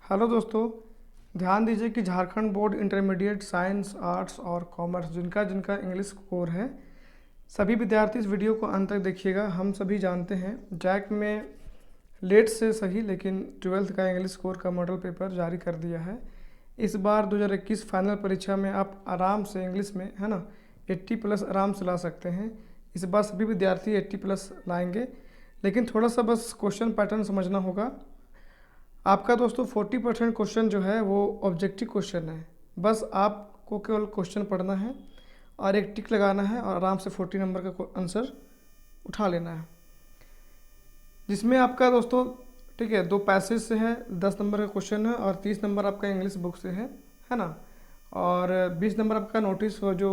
Hello दोस्तों, ध्यान दीजिए कि Jharkhand board intermediate science, arts और कॉमर्स जिनका जिनका इंग्लिश स्कोर है, सभी विद्यार्थी इस वीडियो को अंत तक देखिएगा। हम सभी जानते हैं जैक में लेट से सही लेकिन 12th का इंग्लिश स्कोर का मॉडल पेपर जारी कर दिया है। इस बार 2021 फाइनल परीक्षा में आप आराम से इंग्लिश में है ना 80 प्लस आराम से ला सकते हैं। इस बार सभी विद्यार्थी 80 प्लस लाएंगे, लेकिन थोड़ा सा बस क्वेश्चन पैटर्न समझना होगा। आपका दोस्तों 40% क्वेश्चन जो है वो ऑब्जेक्टिव क्वेश्चन है। बस आपको केवल क्वेश्चन पढ़ना है और एक टिक लगाना है और आराम से 40 नंबर का आंसर उठा लेना है, जिसमें आपका दोस्तों ठीक है 2 पैसेज से है, 10 नंबर का क्वेश्चन है और 30 नंबर आपका इंग्लिश बुक से है ना। और 20 नंबर आपका नोटिस जो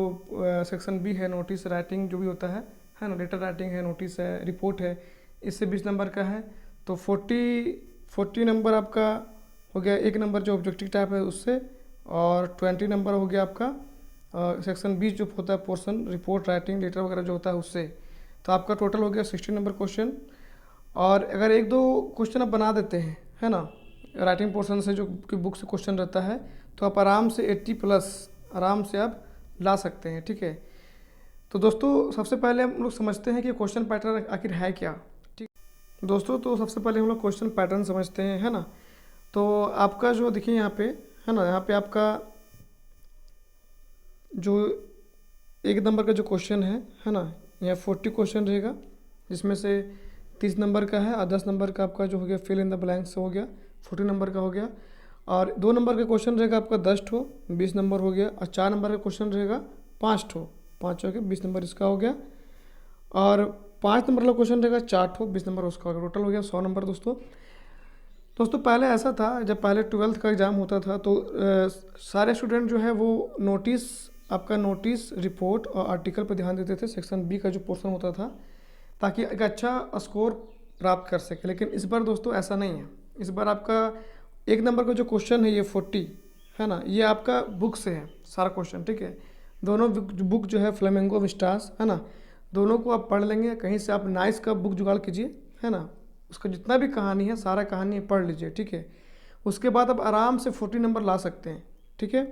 सेक्शन बी है, नोटिस राइटिंग जो भी होता है ना, लेटर राइटिंग है, नोटिस है, रिपोर्ट है, इससे 20 नंबर का है। तो 40 नंबर आपका हो गया। 1 नंबर जो ऑब्जेक्टिव टाइप है उससे, और 20 नंबर हो गया आपका सेक्शन 20 जो होता है पोर्शन रिपोर्ट राइटिंग लेटर वगैरह जो होता है उससे। तो आपका टोटल हो गया 60 नंबर क्वेश्चन। और अगर 1-2 क्वेश्चन आप बना देते हैं है ना राइटिंग पोर्शन से जो कि बुक से क्वेश्चन रहता है, तो आप आराम से 80 प्लस आराम से आप ला सकते हैं। ठीक है, तो दोस्तों सबसे पहले हम लोग समझते हैं कि क्वेश्चन पैटर्न आखिर है क्या। ठीक दोस्तों, तो सबसे पहले हम लोग क्वेश्चन पैटर्न समझते हैं है ना। तो आपका जो देखिए यहाँ पे है ना, यहाँ पे आपका जो 1 नंबर का जो क्वेश्चन है ना, यहाँ 40 क्वेश्चन रहेगा, जिसमें से 30 नंबर का है और 10 नंबर का आपका जो हो गया फिल इन द ब्लैंक्स हो गया, 40 नंबर का हो गया। और 2 नंबर का क्वेश्चन रहेगा आपका 10 ठो, 20 नंबर हो गया। और 4 नंबर का क्वेश्चन रहेगा 5 ठो, 5 हो गया 20 नंबर इसका हो गया। और 5 नंबर का क्वेश्चन रहेगा 4 ठो, 20 नंबर उसका हो गया। टोटल हो गया 100 नंबर। दोस्तों पहले ऐसा था, जब पहले 12th का एग्ज़ाम होता था तो सारे स्टूडेंट जो है वो आपका नोटिस रिपोर्ट और आर्टिकल पर ध्यान देते थे, सेक्शन बी का जो पोर्शन होता था, ताकि एक अच्छा स्कोर प्राप्त कर सके। लेकिन इस बार दोस्तों ऐसा नहीं है। इस बार आपका 1 नंबर का जो क्वेश्चन है ये 40 है ना, ये आपका बुक से है सारा क्वेश्चन। ठीक है, दोनों बुक जो है फ्लेमिंगो विस्टास है ना, दोनों को आप पढ़ लेंगे। कहीं से आप नाइस का बुक जुगाड़ कीजिए है ना, उसका जितना भी कहानी है सारा कहानी पढ़ लीजिए। ठीक है, उसके बाद आप आराम से 40 नंबर ला सकते हैं। ठीक है,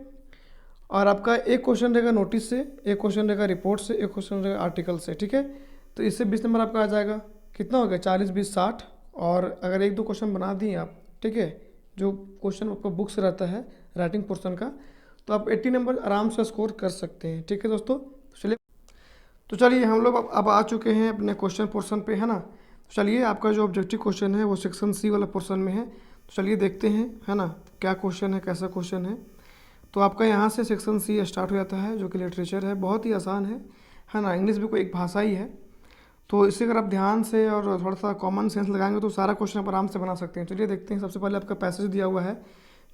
और आपका एक क्वेश्चन रहेगा नोटिस से, एक क्वेश्चन रहेगा रिपोर्ट से, एक क्वेश्चन रहेगा आर्टिकल से। ठीक है, तो इससे 20 नंबर आपका आ जाएगा। कितना हो गया 40 20 60। और अगर 1-2 क्वेश्चन बना दिए आप, ठीक है, जो क्वेश्चन आपका बुक से रहता है राइटिंग पोर्शन का, तो आप 80 नंबर आराम से स्कोर कर सकते हैं। ठीक है दोस्तों, चलिए हम लोग अब आ चुके हैं अपने क्वेश्चन पोर्शन पे है ना। तो चलिए, आपका जो ऑब्जेक्टिव क्वेश्चन है वो सेक्शन सी वाला पोर्शन में है। तो चलिए देखते हैं है ना क्या क्वेश्चन है, कैसा क्वेश्चन है। तो आपका यहाँ से सेक्शन सी स्टार्ट हो जाता है, जो कि लिटरेचर है। बहुत ही आसान है ना, इंग्लिश भी कोई एक भाषा ही है। तो इसे अगर आप ध्यान से और थोड़ा सा कॉमन सेंस लगाएंगे तो सारा क्वेश्चन आप आराम से बना सकते हैं। चलिए देखते हैं। सबसे पहले आपका पैसेज दिया हुआ है,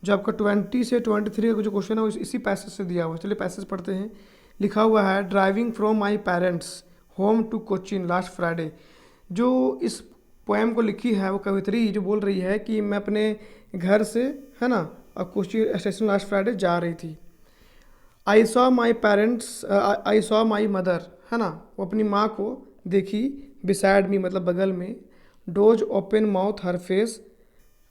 जो आपका 20 से 23 का जो क्वेश्चन है वो इसी पैसेज से दिया हुआ है। चलिए पैसेज पढ़ते हैं। लिखा हुआ है, driving from my parents home to Cochin last Friday. जो इस पोएम को लिखी है वो कवित्री जो बोल रही है कि मैं अपने घर से है ना और कोचीन स्टेशन लास्ट फ्राइडे जा रही थी। आई सॉ माई मदर है ना, वो अपनी माँ को देखी। बिसाइड मी मतलब बगल में। Doze open mouth her face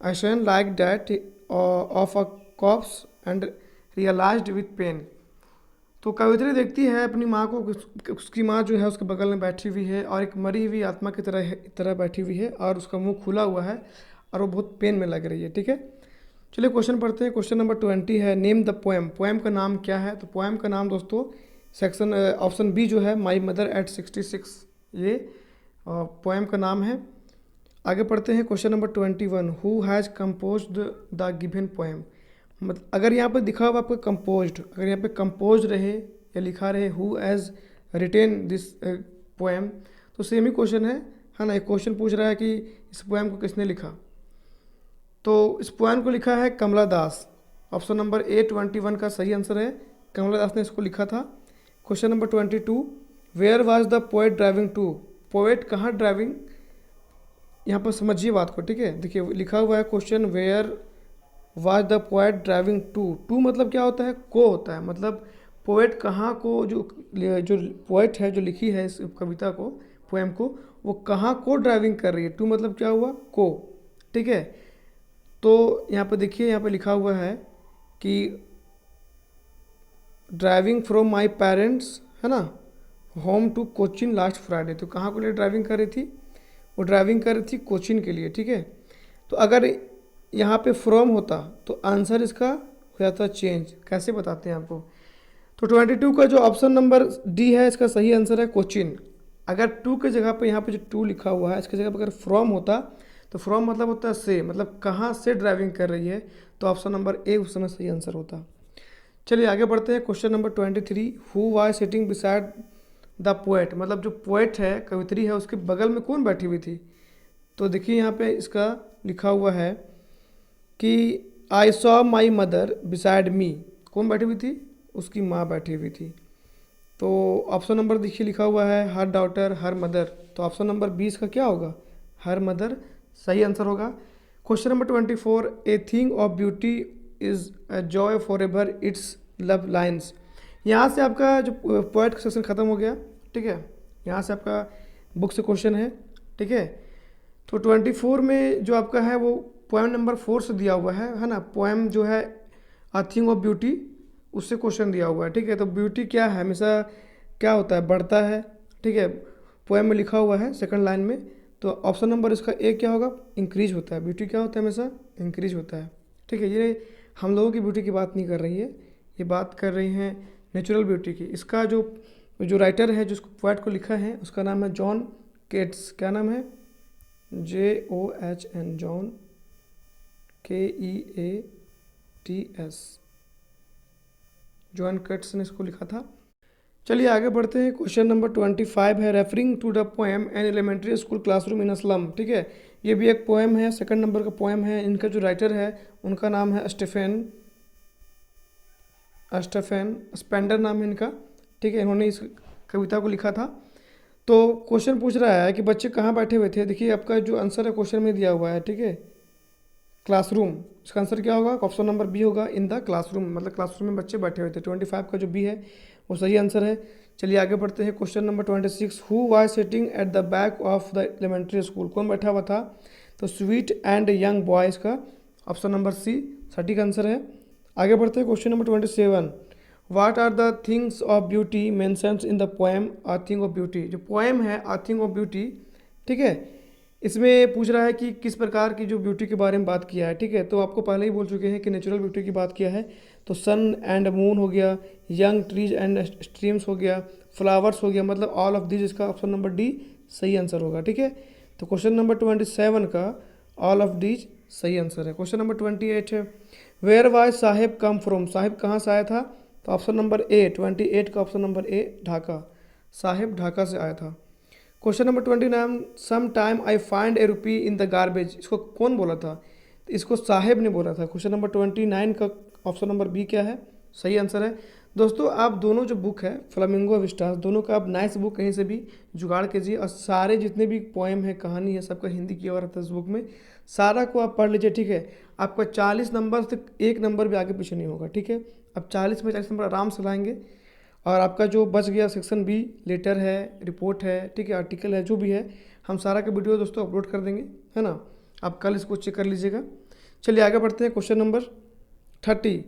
ashen like that of a corpse and realised with pain. तो कवित्री देखती है अपनी माँ को, उसकी माँ जो है उसके बगल में बैठी हुई है और एक मरी हुई आत्मा की तरह बैठी हुई है, और उसका मुंह खुला हुआ है और वो बहुत पेन में लग रही है। ठीक है, चलिए क्वेश्चन पढ़ते हैं। क्वेश्चन नंबर 20 है, नेम द पोएम। पोएम का नाम क्या है? तो पोएम का नाम दोस्तों सेक्शन ऑप्शन बी जो है, माई मदर एट 66, ये पोएम का नाम है। आगे पढ़ते हैं। Question number 21, who has composed the given poem. मतलब अगर यहाँ पर दिखा हुआ आपको कंपोज्ड, अगर यहाँ पे कंपोज रहे या लिखा रहे who has retain this poem, तो सेम ही क्वेश्चन है ना। एक क्वेश्चन पूछ रहा है कि इस पोएम को किसने लिखा। तो इस पोएम को लिखा है कमला दास। ऑप्शन नंबर ए 21 का सही आंसर है, कमला दास ने इसको लिखा था। Question number 22, where was the poet driving to. Poet कहाँ ड्राइविंग, यहाँ पर समझिए बात को। ठीक है, देखिए लिखा हुआ है question, where was the poet driving to. To मतलब क्या होता है? को होता है। मतलब पोएट कहाँ को, जो पोएट है जो लिखी है इस कविता को, पोएम को, वो कहाँ को ड्राइविंग कर रही है। टू मतलब क्या हुआ? को। ठीक है, तो यहाँ पे देखिए, यहाँ पे लिखा हुआ है कि ड्राइविंग फ्रॉम माई पेरेंट्स, है ना, home to Cochin last Friday. तो कहाँ को लिए ड्राइविंग कर रही थी? वो ड्राइविंग कर रही थी कोचिन के लिए, ठीक है। तो अगर यहाँ पे फ्रॉम होता तो आंसर इसका हो जाता चेंज। कैसे बताते हैं आपको? तो 22 का जो ऑप्शन नंबर डी है इसका सही आंसर है कोचिन। अगर टू के जगह पे यहाँ पे जो टू लिखा हुआ है इसके जगह पे अगर फ्रॉम होता तो फ्रॉम मतलब होता है से, मतलब कहाँ से ड्राइविंग कर रही है, तो ऑप्शन नंबर ए उस समय सही आंसर होता। चलिए आगे बढ़ते हैं। Question number 23, who was sitting beside the poet, मतलब जो पोएट है, कवित्री है, उसके बगल में कौन बैठी हुई थी? तो देखिए यहाँ पे इसका लिखा हुआ है कि I saw my mother beside me. कौन बैठी हुई थी? उसकी माँ बैठी हुई थी। तो ऑप्शन नंबर देखिए लिखा हुआ है हर डॉटर, हर मदर। तो ऑप्शन नंबर 20 का क्या होगा? हर मदर सही आंसर होगा। Question number 24, a thing of beauty is a joy for ever its love lines. यहाँ से आपका जो पोएट का सेक्शन ख़त्म हो गया, ठीक है। यहाँ से आपका बुक से क्वेश्चन है, ठीक है। तो 24 में जो आपका है वो पोएम नंबर 4 से दिया हुआ है ना। पोएम जो है अ थिंग ऑफ ब्यूटी, उससे क्वेश्चन दिया हुआ है, ठीक है। तो ब्यूटी क्या है? हमेशा क्या होता है? बढ़ता है, ठीक है। पोएम में लिखा हुआ है सेकंड लाइन में। तो ऑप्शन नंबर इसका ए क्या होगा? इंक्रीज होता है। ब्यूटी क्या होता है? हमेशा इंक्रीज होता है, ठीक है। ये हम लोगों की ब्यूटी की बात नहीं कर रही है, ये बात कर रही हैं नेचुरल ब्यूटी की। इसका जो राइटर है, जिसको पोएट को लिखा है, उसका नाम है जॉन केट्स। क्या नाम है? JOHN, जॉन, KEATS, जॉन केट्स ने इसको लिखा था। चलिए आगे बढ़ते हैं। क्वेश्चन नंबर 25 है referring to the poem an elementary school classroom in a slum, ठीक है। ये भी एक पोएम है, सेकंड नंबर का पोएम है। इनका जो राइटर है उनका नाम है स्टेफेन स्पेंडर नाम है इनका, ठीक है। इन्होंने इस कविता को लिखा था। तो क्वेश्चन पूछ रहा है कि बच्चे कहाँ बैठे हुए थे। देखिए आपका जो आंसर है क्वेश्चन में दिया हुआ है, ठीक है, क्लासरूम। इसका आंसर क्या होगा? ऑप्शन नंबर बी होगा, इन द क्लासरूम, मतलब क्लासरूम में बच्चे बैठे हुए थे। 25 का जो बी है वो सही आंसर है। चलिए आगे बढ़ते हैं। Question number 26, who was sitting at the back of the elementary school. कौन बैठा हुआ था? तो स्वीट एंड यंग बॉयज का ऑप्शन नंबर सी सटीक आंसर है। आगे बढ़ते हैं। Question number 27, what are the things of beauty mentions in the poem a thing of beauty. जो पोएम है अ थिंग ऑफ ब्यूटी, ठीक है, इसमें पूछ रहा है कि किस प्रकार की जो ब्यूटी के बारे में बात किया है, ठीक है। तो आपको पहले ही बोल चुके हैं कि नेचुरल ब्यूटी की बात किया है। तो सन एंड मून हो गया, यंग ट्रीज एंड स्ट्रीम्स हो गया, फ्लावर्स हो गया, मतलब ऑल ऑफ दिस, इसका ऑप्शन नंबर डी सही आंसर होगा, ठीक है। तो क्वेश्चन नंबर 27 का ऑल ऑफ दिस सही आंसर है। क्वेश्चन नंबर 28 है where was Saheb come from. Saheb कहाँ से आया था? तो ऑप्शन नंबर ए, 28 का option number A Dhaka. Saheb Dhaka से आया था। Question number 29, sometimes I find a rupee in the garbage. इसको कौन बोला था? तो इसको साहेब ने बोला था। क्वेश्चन नंबर 29 का ऑप्शन नंबर बी क्या है? सही आंसर है। दोस्तों आप दोनों जो बुक है फ्लामिंगो विस्टास, दोनों का आप नाइस बुक कहीं से भी जुगाड़ कीजिए और सारे जितने भी पोएम है, कहानी है, सबका हिंदी किया हुआ रहता है इस बुक में, सारा को आप पढ़ लीजिए, ठीक है। आपका 40 नंबर से एक नंबर भी आगे पीछे नहीं होगा, ठीक है। अब 40 में 40 नंबर आराम से लाएंगे। और आपका जो बच गया सेक्शन बी, लेटर है, रिपोर्ट है, ठीक है, आर्टिकल है, जो भी है, हम सारा का वीडियो दोस्तों अपलोड कर देंगे, है ना। आप कल इसको चेक कर लीजिएगा। चलिए आगे बढ़ते हैं। Question number 30,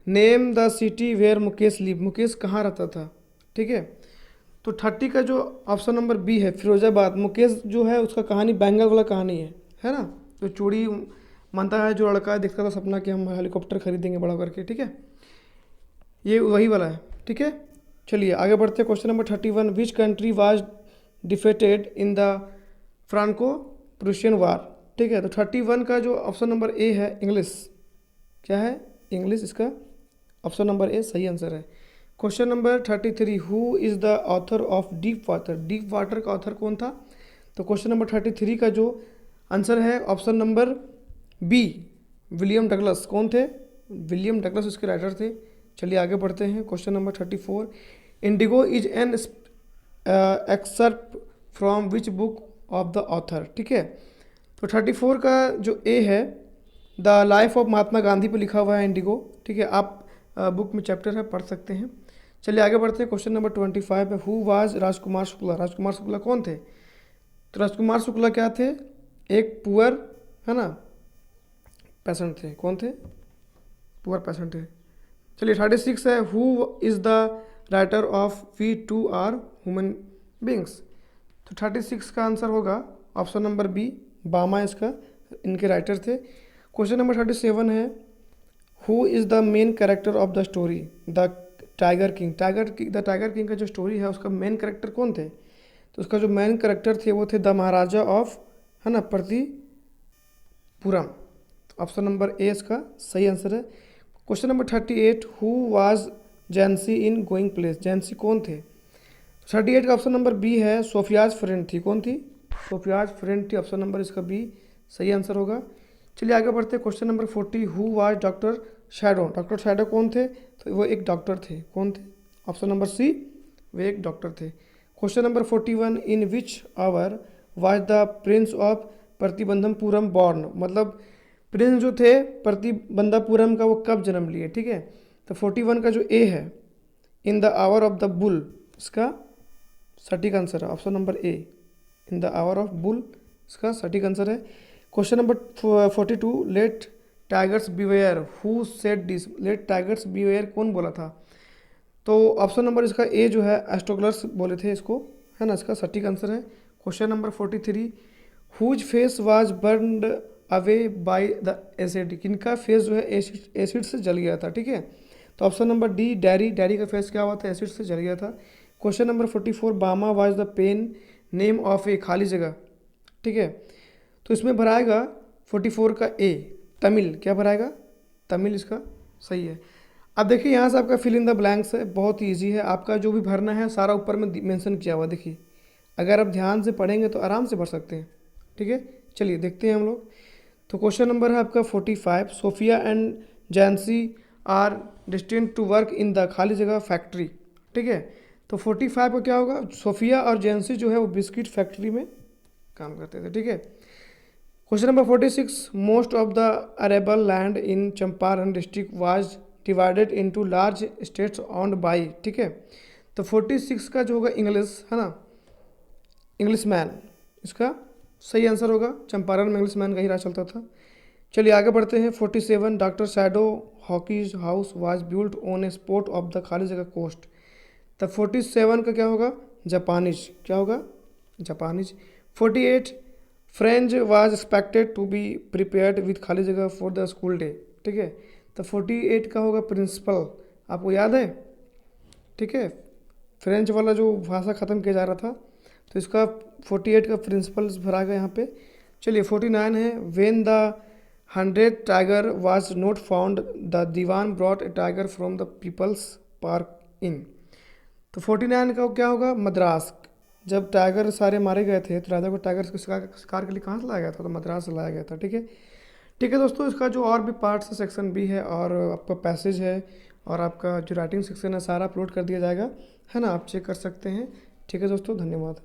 name the city where Mukesh live. Mukesh कहाँ रहता था, ठीक है। तो 30 का जो ऑप्शन नंबर बी है फिरोजाबाद। मुकेश जो है उसका कहानी बैंगल वाला कहानी है ना। तो चूड़ी मानता है जो लड़का देखता था सपना कि हम हेलीकॉप्टर खरीदेंगे बड़ा करके, ठीक है, ये वही वाला है, ठीक है। चलिए आगे बढ़ते हैं। Question number 31, which country was defeated in the Franco Prussian war, ठीक है। तो 31 का जो ऑप्शन नंबर ए है इंग्लिश, क्या है? इंग्लिश, इसका ऑप्शन नंबर ए सही आंसर है। Question number 33, who is the author of deep water. Deep water का ऑथर कौन था? तो क्वेश्चन नंबर 33 का जो आंसर है option number B, William Douglas. कौन थे? विलियम डगलस उसके राइटर थे। चलिए आगे बढ़ते हैं। Question number 34, Indigo is an excerpt from which book of the author, ठीक है। तो 34 का जो ए है the life of Mahatma Gandhi पे लिखा हुआ है इंडिगो, ठीक है। आप बुक में चैप्टर है, पढ़ सकते हैं। चलिए आगे बढ़ते हैं। क्वेश्चन नंबर 25 है हु वाज राजकुमार शुक्ला। राजकुमार शुक्ला कौन थे? तो राजकुमार शुक्ला क्या थे? एक पुअर, है ना, पेशेंट थे। कौन थे? पुअर पेशेंट थे। चलिए 36 है, who is the writer of we too are human beings. तो 36 का आंसर होगा ऑप्शन नंबर बी, बामा इसका इनके राइटर थे। क्वेश्चन नंबर 37 है, who is the main character of the story the tiger king. The tiger king का जो स्टोरी है उसका मेन कैरेक्टर कौन थे? तो उसका जो मेन कैरेक्टर थे वो थे द महाराजा ऑफ, है ना, प्रतिपुरम। ऑप्शन नंबर ए इसका सही आंसर है। Question number 38, who was Jansie in going places. Jansie कौन थे? 38 का ऑप्शन नंबर बी है, सोफियाज फ्रेंड थी। कौन थी? सोफियाज फ्रेंड थी। ऑप्शन नंबर इसका बी सही आंसर होगा। चलिए आगे बढ़ते हैं। Question number 40, who was doctor shadow. Doctor shadow कौन थे? तो वो एक डॉक्टर थे। कौन थे? ऑप्शन नंबर सी, वे एक डॉक्टर थे। Question number 41, in which hour was the prince of Pratibandapuram born. मतलब प्रिंस जो थे प्रतिबंधापुरम का वो कब जन्म लिए, ठीक है। तो 41 का जो ए है, in the hour of the bull, इसका सटीक आंसर है option number A, in the hour of bull, इसका सटीक आंसर है। Question number 42, let tigers beware, who said this. Let tigers beware कौन बोला था? तो ऑप्शन नंबर इसका ए जो है, एस्ट्रोग्लर्स बोले थे इसको, है ना, इसका सटीक आंसर है। Question number 43, whose face was burned away by the acid. किनका फेस जो है एसिड से जल गया था, ठीक है। तो ऑप्शन नंबर डी, डैरी का फेस क्या हुआ था? एसिड से जल गया था। Question number 44, Bama was the pen name of a, खाली जगह, ठीक है। तो इसमें भराएगा 44 का ए, तमिल। क्या भराएगा? तमिल इसका सही है। अब देखिए यहाँ से आपका फिल इन द ब्लैंक्स है, बहुत ही ईजी है। आपका जो भी भरना है सारा ऊपर में मेंशन किया हुआ, देखिए अगर आप ध्यान से पढ़ेंगे तो आराम से भर सकते हैं, ठीक है। चलिए देखते हैं हम लोग। तो क्वेश्चन नंबर है आपका 45, Sophia and Jansie are destined to work in the, खाली जगह, फैक्ट्री, ठीक है। तो 45 का क्या होगा? सोफिया और जैंसी जो है वो बिस्किट फैक्ट्री में काम करते थे, ठीक है। Question number 46, most of the arable land in Champaran district was divided into large states owned by, ठीक है। तो 46 का जो होगा इंग्लिश, है ना, इंग्लिश मैन, इसका सही आंसर होगा। चंपारण में इंग्लिश मैन का ही राज चलता था। चलिए आगे बढ़ते हैं। 47, doctor shadow hockeys house was built on A spot of the, खाली जगह, कोस्ट। तब 47 का क्या होगा? जापानीज। क्या होगा? Japanese. 48, French was expected to be prepared with, खाली जगह, फॉर द स्कूल डे, ठीक है। तो 48 का होगा प्रिंसिपल। आपको याद है, ठीक है, फ्रेंच वाला जो भाषा ख़त्म किया जा रहा था, तो इसका 48 का प्रिंसिपल्स भरा गया यहाँ पे। चलिए 49 है, when the 100th tiger was not found the dewan brought a tiger from the people's park in. तो 49 का क्या होगा? मद्रास। जब टाइगर सारे मारे गए थे तो राजा को टाइगर के शिकार के लिए कहाँ से लाया गया था? तो मद्रास से लाया गया था, ठीक है। ठीक है दोस्तों, इसका जो और भी पार्ट्स है, सेक्शन बी है और आपका पैसेज है और आपका जो राइटिंग सेक्शन है सारा अपलोड कर दिया जाएगा, है ना, आप चेक कर सकते हैं। ठीक है दोस्तों, धन्यवाद।